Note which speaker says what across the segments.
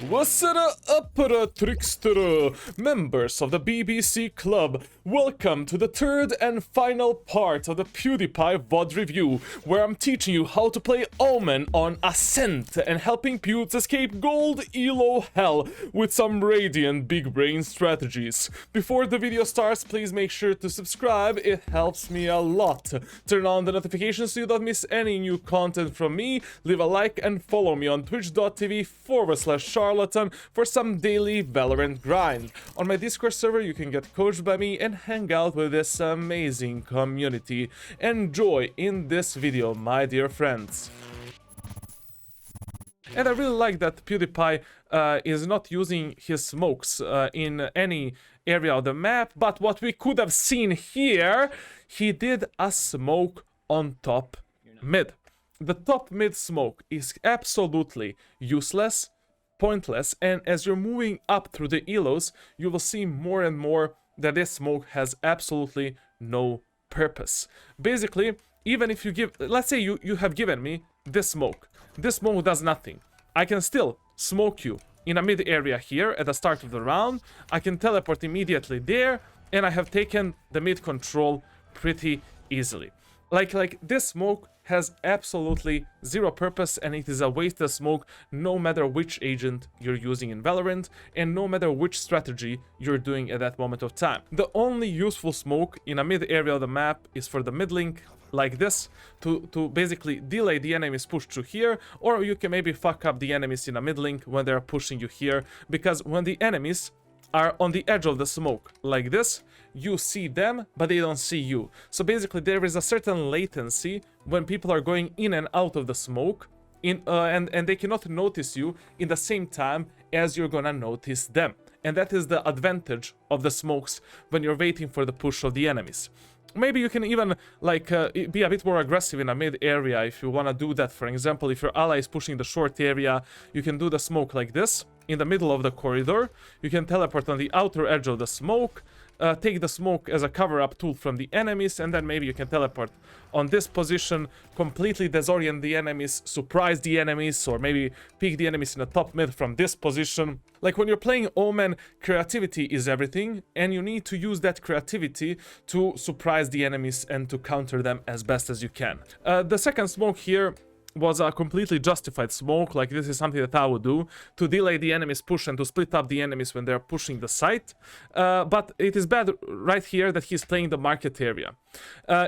Speaker 1: What's up, trickster? Members of the BBC Club, welcome to the third and final part of the PewDiePie VOD review, where I'm teaching you how to play Omen on Ascent and helping Pewds escape gold elo hell with some radiant big brain strategies. Before the video starts, please make sure to subscribe, it helps me a lot. Turn on the notifications so you don't miss any new content from me, leave a like and follow me on twitch.tv/charlatan for some daily Valorant grind. On my Discord server you can get coached by me and hang out with this amazing community. Enjoy in this video, my dear friends. And I really like that PewDiePie is not using his smokes in any area of the map, but what we could have seen here, he did a smoke on top mid. The top mid smoke is absolutely useless, pointless, and as you're moving up through the elos, you will see more and more that this smoke has absolutely no purpose. Basically, even if you give, let's say you have given me this smoke does nothing. I can still smoke you in a mid area here at the start of the round, I can teleport immediately there, and I have taken the mid control pretty easily. Like this smoke has absolutely zero purpose, and it is a wasted smoke no matter which agent you're using in Valorant and no matter which strategy you're doing at that moment of time. The only useful smoke in a mid area of the map is for the mid link like this to basically delay the enemy's push through here, or you can maybe fuck up the enemies in a mid link when they're pushing you here, because when the enemies are on the edge of the smoke like this, you see them but they don't see you. So basically there is a certain latency when people are going in and out of the smoke and they cannot notice you in the same time as you're gonna notice them. And that is the advantage of the smokes when you're waiting for the push of the enemies. Maybe you can even be a bit more aggressive in a mid area if you want to do that. For example, if your ally is pushing the short area, you can do the smoke like this in the middle of the corridor. You can teleport on the outer edge of the smoke, take the smoke as a cover-up tool from the enemies, and then maybe you can teleport on this position, completely disorient the enemies, surprise the enemies, or maybe pick the enemies in the top mid from this position. Like when you're playing Omen, creativity is everything, and you need to use that creativity to surprise the enemies and to counter them as best as you can. The second smoke here was a completely justified smoke. Like this is something that I would do to delay the enemy's push and to split up the enemies when they're pushing the site. But it is bad right here that he's playing the market area.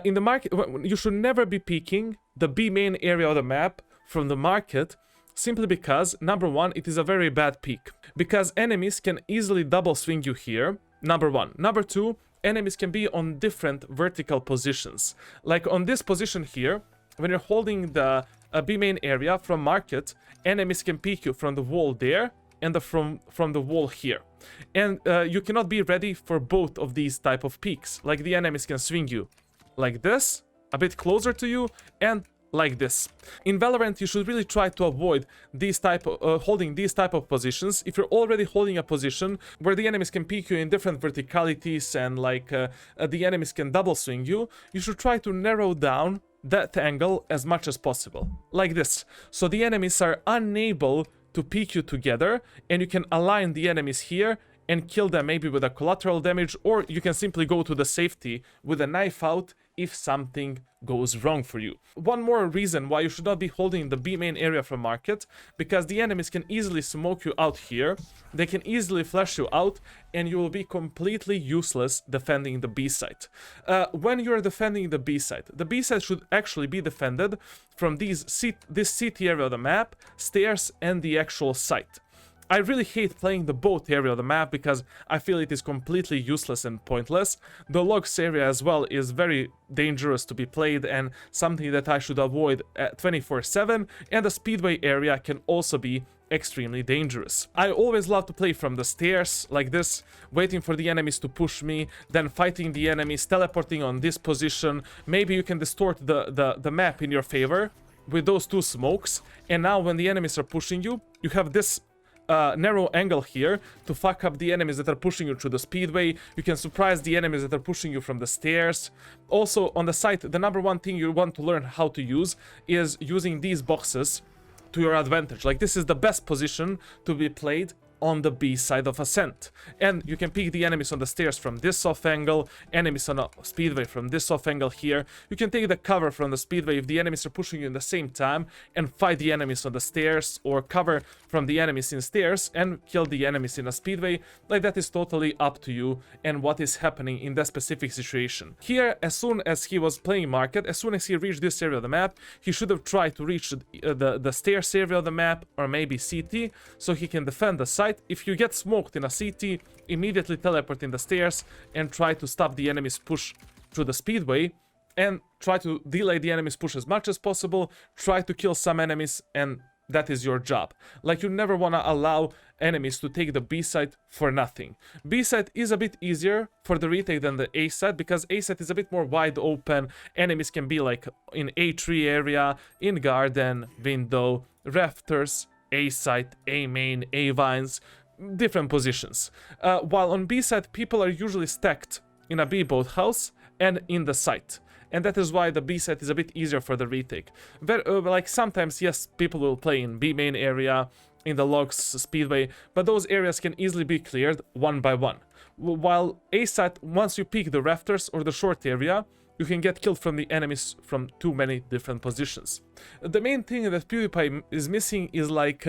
Speaker 1: In the market, you should never be peeking the B main area of the map from the market, simply because, number one, it is a very bad peek. Because enemies can easily double swing you here, number one. Number two, enemies can be on different vertical positions. Like on this position here, when you're holding the B main area from market, enemies can peek you from the wall there and from the wall here. And you cannot be ready for both of these type of peaks. Like the enemies can swing you like this, a bit closer to you, and like this. In Valorant, you should really try to avoid these holding these type of positions. If you're already holding a position where the enemies can peek you in different verticalities and the enemies can double swing you, you should try to narrow down that angle as much as possible, like this, so the enemies are unable to peek you together, and you can align the enemies here and kill them maybe with a collateral damage, or you can simply go to the safety with a knife out if something goes wrong for you. One more reason why you should not be holding the B main area from market, because the enemies can easily smoke you out here, they can easily flash you out, and you will be completely useless defending the B site. When you're defending the B site should actually be defended from this CT area of the map, stairs, and the actual site. I really hate playing the both area of the map because I feel it is completely useless and pointless. The logs area as well is very dangerous to be played and something that I should avoid at 24/7, and the speedway area can also be extremely dangerous. I always love to play from the stairs like this, waiting for the enemies to push me, then fighting the enemies, teleporting on this position. Maybe you can distort the map in your favor with those two smokes, and now when the enemies are pushing you, you have this narrow angle here to fuck up the enemies that are pushing you through the speedway. You can surprise the enemies that are pushing you from the stairs. Also on the site, the number one thing you want to learn how to use is using these boxes to your advantage. Like, this is the best position to be played on the B side of Ascent. And you can pick the enemies on the stairs from this off angle, enemies on a speedway from this off angle here. You can take the cover from the speedway if the enemies are pushing you in the same time and fight the enemies on the stairs, or cover from the enemies in stairs and kill the enemies in a speedway. Like, that is totally up to you and what is happening in that specific situation. Here, as soon as he was playing market, as soon as he reached this area of the map, he should have tried to reach the stairs area of the map, or maybe CT, so he can defend the site. If you get smoked in a CT, immediately teleport in the stairs and try to stop the enemy's push through the speedway, and try to delay the enemy's push as much as possible, try to kill some enemies, and that is your job. Like, you never want to allow enemies to take the B side for nothing. B side is a bit easier for the retake than the A side, because A side is a bit more wide open. Enemies can be like in A3 area, in garden, window, rafters, A side, A main, A vines, different positions. While on B side, people are usually stacked in a B boathouse and in the site. And that is why the B side is a bit easier for the retake. Like, sometimes, yes, people will play in B main area, in the logs speedway, but those areas can easily be cleared one by one. While A side, once you pick the rafters or the short area, you can get killed from the enemies from too many different positions. The main thing that PewDiePie is missing is, like,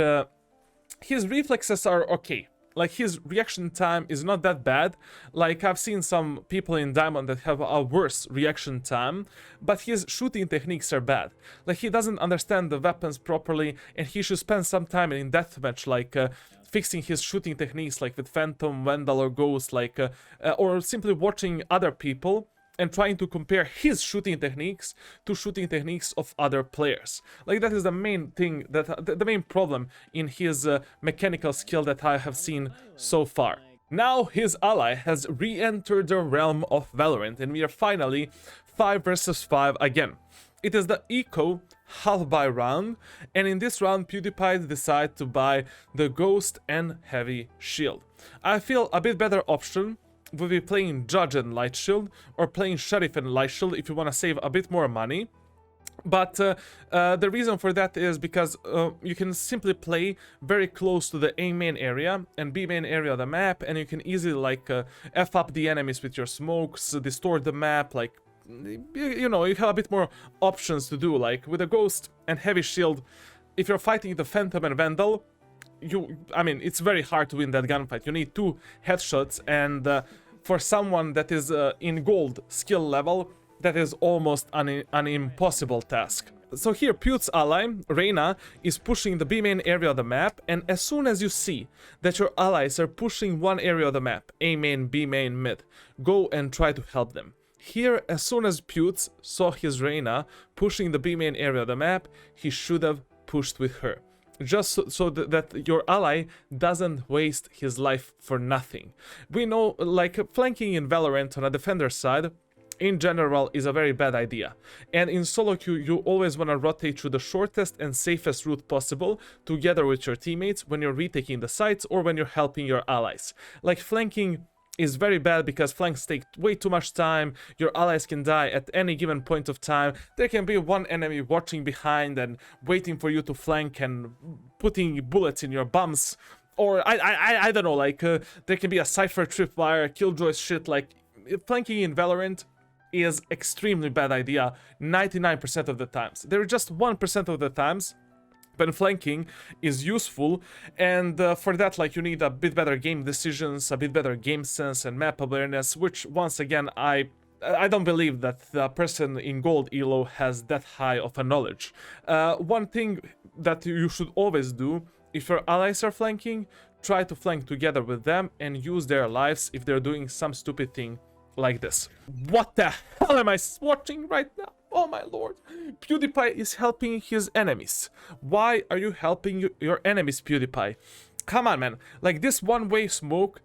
Speaker 1: his reflexes are okay. Like, his reaction time is not that bad. Like, I've seen some people in Diamond that have a worse reaction time, but his shooting techniques are bad. Like, he doesn't understand the weapons properly, and he should spend some time in deathmatch, like, fixing his shooting techniques, like with Phantom, Vandal, or Ghost, like, or simply watching other people and trying to compare his shooting techniques to shooting techniques of other players. Like, that is the main thing, that the main problem in his mechanical skill that I have seen so far. Now his ally has re-entered the realm of Valorant, and we are finally 5 versus 5 again. It is the Eco half-buy round, and in this round PewDiePie decided to buy the Ghost and Heavy Shield. I feel a bit better option will be playing Judge and Light Shield, or playing Sheriff and Light Shield if you want to save a bit more money. But the reason for that is because you can simply play very close to the A main area and B main area of the map, and you can easily, like, F up the enemies with your smokes, distort the map, like, you know, you have a bit more options to do. Like, with a Ghost and Heavy Shield, if you're fighting the Phantom and Vandal, I mean, it's very hard to win that gunfight. You need 2 headshots, and for someone that is in gold skill level, that is almost an impossible task. So here, Pew's ally, Reyna, is pushing the B main area of the map, and as soon as you see that your allies are pushing one area of the map, A main, B main, mid, go and try to help them. Here, as soon as Pew saw his Reyna pushing the B main area of the map, he should have pushed with her. Just so that your ally doesn't waste his life for nothing. We know, like, flanking in Valorant on a defender side, in general, is a very bad idea. And in solo queue, you always want to rotate through the shortest and safest route possible, together with your teammates, when you're retaking the sites or when you're helping your allies. Like, flanking is very bad because flanks take way too much time. Your allies can die at any given point of time. There can be one enemy watching behind and waiting for you to flank and putting bullets in your bums. Or I don't know, like, there can be a Cypher tripwire, Killjoy shit. Like, flanking in Valorant is extremely bad idea 99% of the times. There are just 1% of the times when flanking is useful, and for that, like, you need a bit better game decisions, a bit better game sense and map awareness, which, once again, I don't believe that the person in gold elo has that high of a knowledge. One thing that you should always do, if your allies are flanking, try to flank together with them and use their lives if they're doing some stupid thing like this. What the hell am I watching right now? Oh my lord. PewDiePie is helping his enemies. Why are you helping your enemies, PewDiePie? Come on, man. Like, this one-way smoke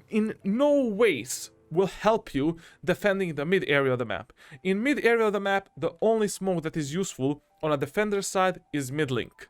Speaker 1: in no ways will help you defending the mid area of the map. In mid area of the map, the only smoke that is useful on a defender side is mid link.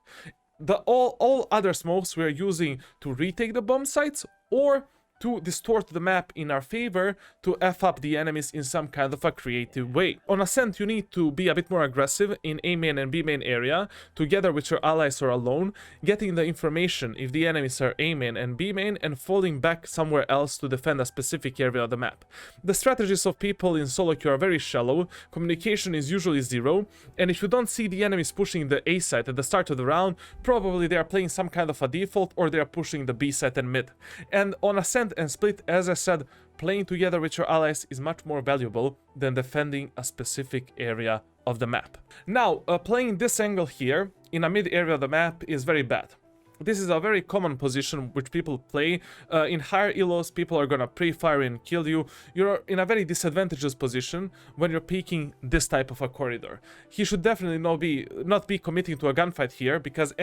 Speaker 1: All other smokes we are using to retake the bomb sites or to distort the map in our favor to F up the enemies in some kind of a creative way. On Ascent, you need to be a bit more aggressive in A main and B main area, together with your allies or alone, getting the information if the enemies are A main and B main, and falling back somewhere else to defend a specific area of the map. The strategies of people in solo queue are very shallow, communication is usually zero, and if you don't see the enemies pushing the A side at the start of the round, probably they are playing some kind of a default or they are pushing the B side and mid. And on Ascent and Split, as I said, playing together with your allies is much more valuable than defending a specific area of the map. Now, playing this angle here in a mid area of the map is very bad. This is a very common position which people play. In higher elos, people are gonna pre-fire and kill you. You're in a very disadvantageous position when you're peeking this type of a corridor. He should definitely not be committing to a gunfight here, because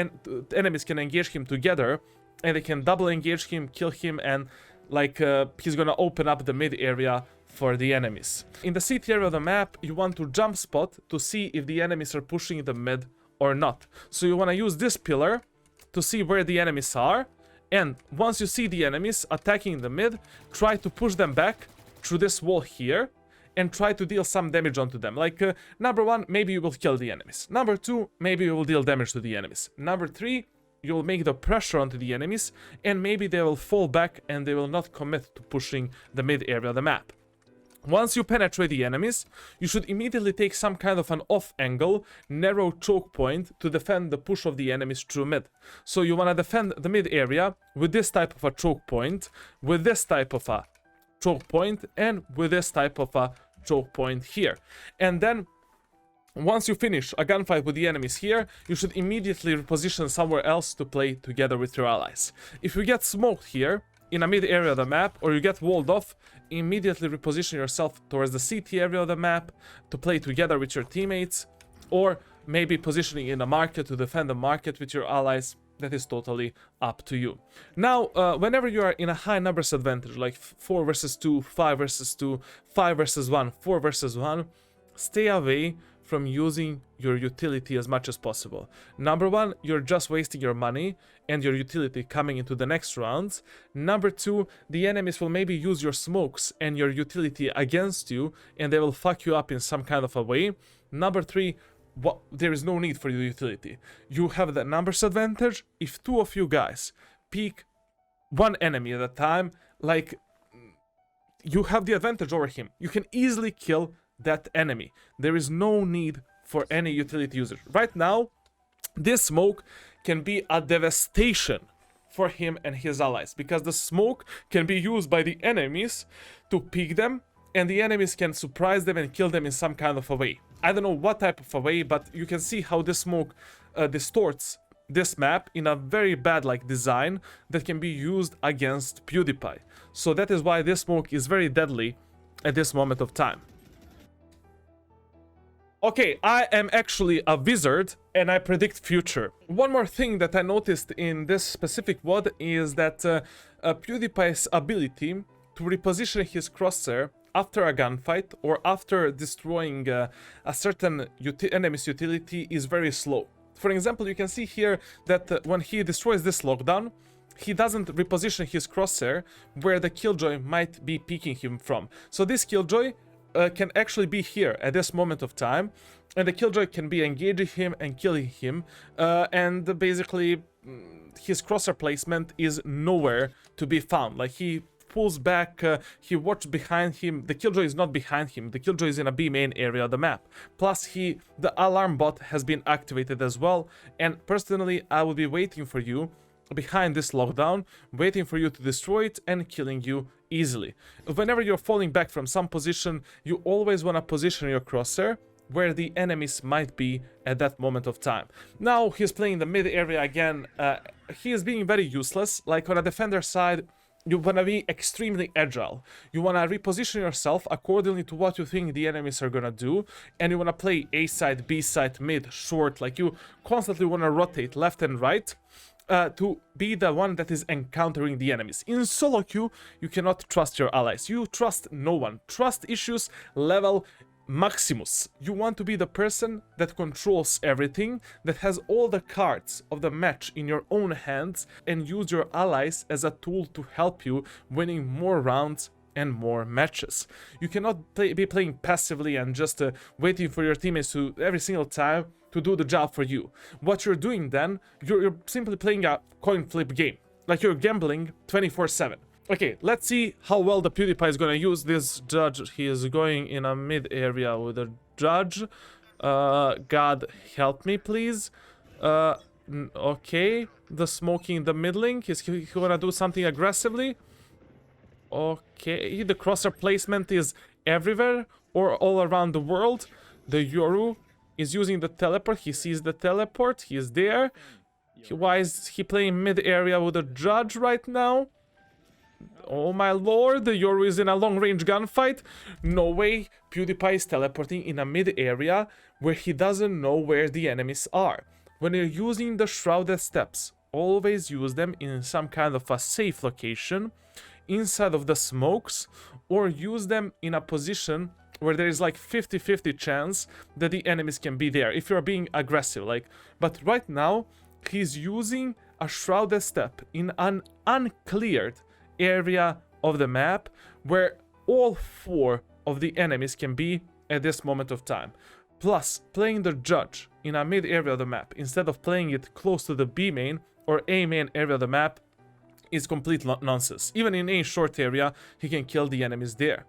Speaker 1: enemies can engage him together, and they can double engage him, kill him, and he's gonna open up the mid area for the enemies. In the CT area of the map, you want to jump spot to see if the enemies are pushing the mid or not. So you wanna use this pillar to see where the enemies are, and once you see the enemies attacking the mid, try to push them back through this wall here, and try to deal some damage onto them. Number 1, maybe you will kill the enemies. Number 2, maybe you will deal damage to the enemies. Number 3, you'll make the pressure onto the enemies, and maybe they will fall back and they will not commit to pushing the mid area of the map. Once you penetrate the enemies, you should immediately take some kind of an off-angle, narrow choke point to defend the push of the enemies through mid. So you want to defend the mid area with this type of a choke point, with this type of a choke point, and with this type of a choke point here. And then, once you finish a gunfight with the enemies here, you should immediately reposition somewhere else to play together with your allies. If you get smoked here, in a mid area of the map, or you get walled off, immediately reposition yourself towards the CT area of the map to play together with your teammates, or maybe positioning in a market to defend the market with your allies. That is totally up to you. Now, whenever you are in a high numbers advantage, like 4 versus 2, 5 versus 2, 5 versus 1, 4 versus 1, stay away from using your utility as much as possible. Number 1, you're just wasting your money and your utility coming into the next rounds. Number 2, the enemies will maybe use your smokes and your utility against you, and they will fuck you up in some kind of a way. Number 3, there is no need for your utility. You have the numbers advantage. If 2 of you guys peek one enemy at a time, you have the advantage over him. You can easily kill that enemy. There is no need for any utility user. Right now, this smoke can be a devastation for him and his allies, because the smoke can be used by the enemies to peek them, and the enemies can surprise them and kill them in some kind of a way. I don't know what type of a way, but you can see how this smoke distorts this map in a very bad design that can be used against PewDiePie. So that is why this smoke is very deadly at this moment of time. Okay, I am actually a wizard and I predict future. One more thing that I noticed in this specific VOD is that PewDiePie's ability to reposition his crosshair after a gunfight or after destroying a certain enemy's utility is very slow. For example, you can see here that when he destroys this lockdown, he doesn't reposition his crosshair where the killjoy might be peeking him from. So this killjoy can actually be here at this moment of time, and the killjoy can be engaging him and killing him, and basically his crosshair placement is nowhere to be found. He pulls back, he watches behind him. The killjoy is not behind him, the killjoy is in a B main area of the map. Plus the alarm bot has been activated as well, and personally I will be waiting for you behind this lockdown, waiting for you to destroy it and killing you easily. Whenever you're falling back from some position, you always want to position your crosshair where the enemies might be at that moment of time. Now he's playing the mid area again. He is being very useless. On a defender side, you want to be extremely agile. You want to reposition yourself accordingly to what you think the enemies are going to do, and you want to play A side, B side, mid, short. You constantly want to rotate left and right to be the one that is encountering the enemies. In solo queue, you cannot trust your allies. You trust no one. Trust issues level Maximus. You want to be the person that controls everything, that has all the cards of the match in your own hands, and use your allies as a tool to help you winning more rounds and more matches. You cannot be playing passively and just waiting for your teammates to every single time to do the job for you. What you're doing then, you're simply playing a coin flip game. Like you're gambling 24/7. Okay, let's see how well the PewDiePie is gonna use this judge. He is going in a mid area with a judge. God help me, please. Okay, the smoking the mid link. Is he gonna do something aggressively? Okay, the crosshair placement is everywhere or all around the world. The Yoru is using the teleport. He sees the teleport. He is there. Why is he playing mid area with a judge right now? Oh my lord, the Yoru is in a long-range gunfight. No way, PewDiePie is teleporting in a mid-area where he doesn't know where the enemies are. When you're using the shrouded steps, always use them in some kind of a safe location, inside of the smokes, or use them in a position where there is like 50-50 chance that the enemies can be there, if you're being aggressive, like. But right now, he's using a shrouded step in an uncleared area of the map where all 4 of the enemies can be at this moment of time. Plus, playing the judge in a mid area of the map instead of playing it close to the B main or A main area of the map is complete nonsense. Even in a short area, he can kill the enemies there.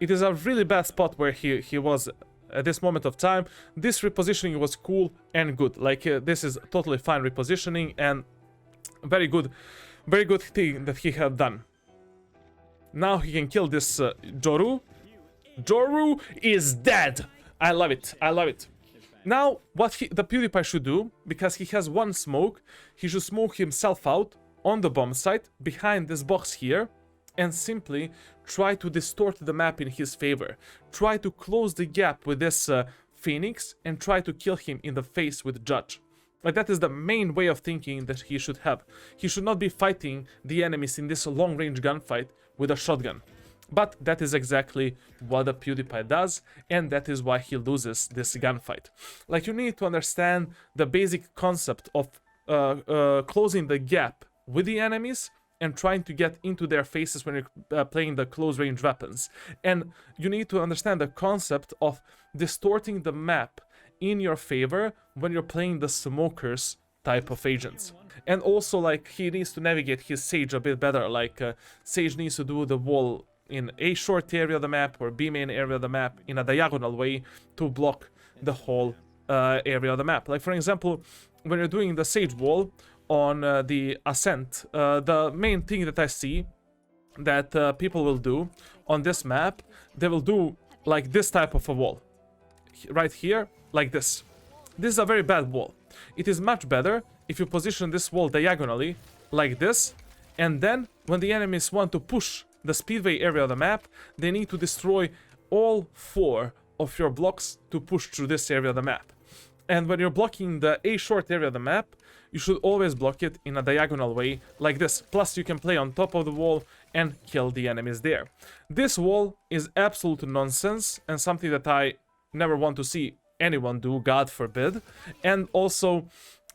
Speaker 1: It is a really bad spot where he was at this moment of time. This repositioning was cool and good. Like, this is totally fine repositioning and very good thing that he had done. Now he can kill this Joru. Joru is dead! I love it, I love it. Now, what the PewDiePie should do, because he has one smoke, he should smoke himself out on the bomb site, behind this box here, and simply try to distort the map in his favor. Try to close the gap with this Phoenix, and try to kill him in the face with Judge. Like, that is the main way of thinking that he should have. He should not be fighting the enemies in this long-range gunfight with a shotgun. But that is exactly what the PewDiePie does, and that is why he loses this gunfight. Like, you need to understand the basic concept of closing the gap with the enemies and trying to get into their faces when you're playing the close-range weapons. And you need to understand the concept of distorting the map in your favor when you're playing the smokers type of agents. And also, like, he needs to navigate his Sage a bit better. Like, Sage needs to do the wall in a short area of the map or B main area of the map in a diagonal way to block the whole area of the map. Like, for example, when you're doing the Sage wall on the Ascent, the main thing that I see that people will do on this map, they will do like this type of a wall. Right here, like this. This is a very bad wall. It is much better if you position this wall diagonally, like this, and then when the enemies want to push the speedway area of the map, they need to destroy all 4 of your blocks to push through this area of the map. And when you're blocking the A short area of the map, you should always block it in a diagonal way, like this. Plus, you can play on top of the wall and kill the enemies there. This wall is absolute nonsense and something that I never want to see anyone do, God forbid. And also,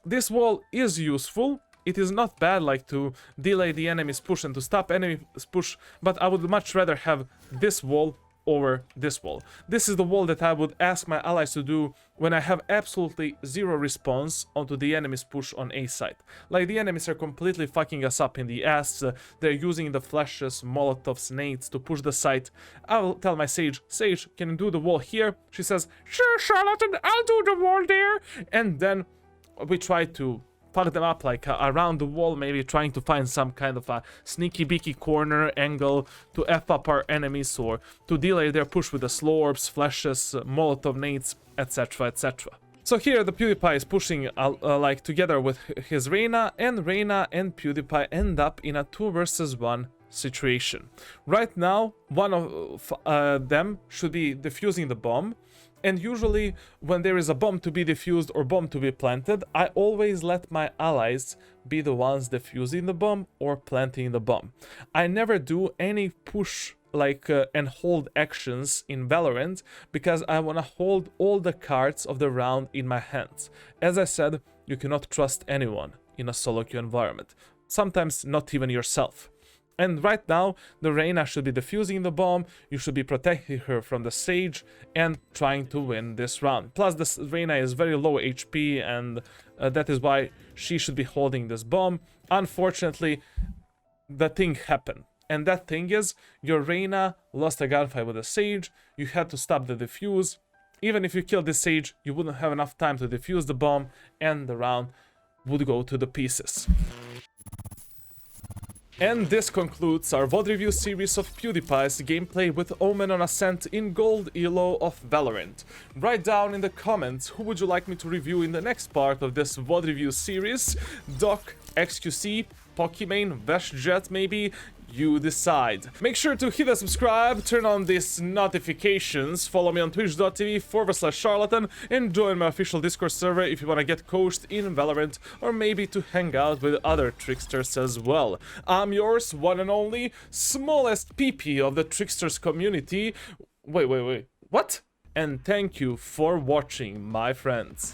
Speaker 1: this wall is useful. It is not bad, like, to delay the enemy's push and to stop enemy's push, but I would much rather have this wall over this wall. This is the wall that I would ask my allies to do when I have absolutely zero response onto the enemy's push on A site. Like, the enemies are completely fucking us up in the ass. They're using the flashes, molotovs, nades to push the site. I will tell my Sage, Sage, can you do the wall here? She says, sure, Charlatan, I'll do the wall there. And then we try to fuck them up, like, around the wall, maybe trying to find some kind of a sneaky beaky corner angle to F up our enemies or to delay their push with the slow orbs, flashes, molotov nades, etc, etc. So here the PewDiePie is pushing like together with his Reyna and PewDiePie end up in a 2 versus 1 situation. Right now, one of them should be defusing the bomb. And usually, when there is a bomb to be defused or bomb to be planted, I always let my allies be the ones defusing the bomb or planting the bomb. I never do any push and hold actions in Valorant because I want to hold all the cards of the round in my hands. As I said, you cannot trust anyone in a solo queue environment, sometimes not even yourself. And right now, the Reyna should be defusing the bomb, you should be protecting her from the Sage and trying to win this round. Plus, this Reyna is very low HP and that is why she should be holding this bomb. Unfortunately, the thing happened. And that thing is, your Reyna lost a gunfight with a Sage, you had to stop the defuse. Even if you killed this Sage, you wouldn't have enough time to defuse the bomb and the round would go to the pieces. And this concludes our VOD review series of PewDiePie's gameplay with Omen on Ascent in Gold Elo of Valorant. Write down in the comments who would you like me to review in the next part of this VOD review series. Doc, XQC, Pokimane, Veshjet maybe? You decide. Make sure to hit the subscribe, turn on these notifications, follow me on twitch.tv/charlatan, and join my official Discord server if you want to get coached in Valorant, or maybe to hang out with other tricksters as well. I'm yours, one and only, smallest PP of the tricksters community. Wait, what? And thank you for watching, my friends.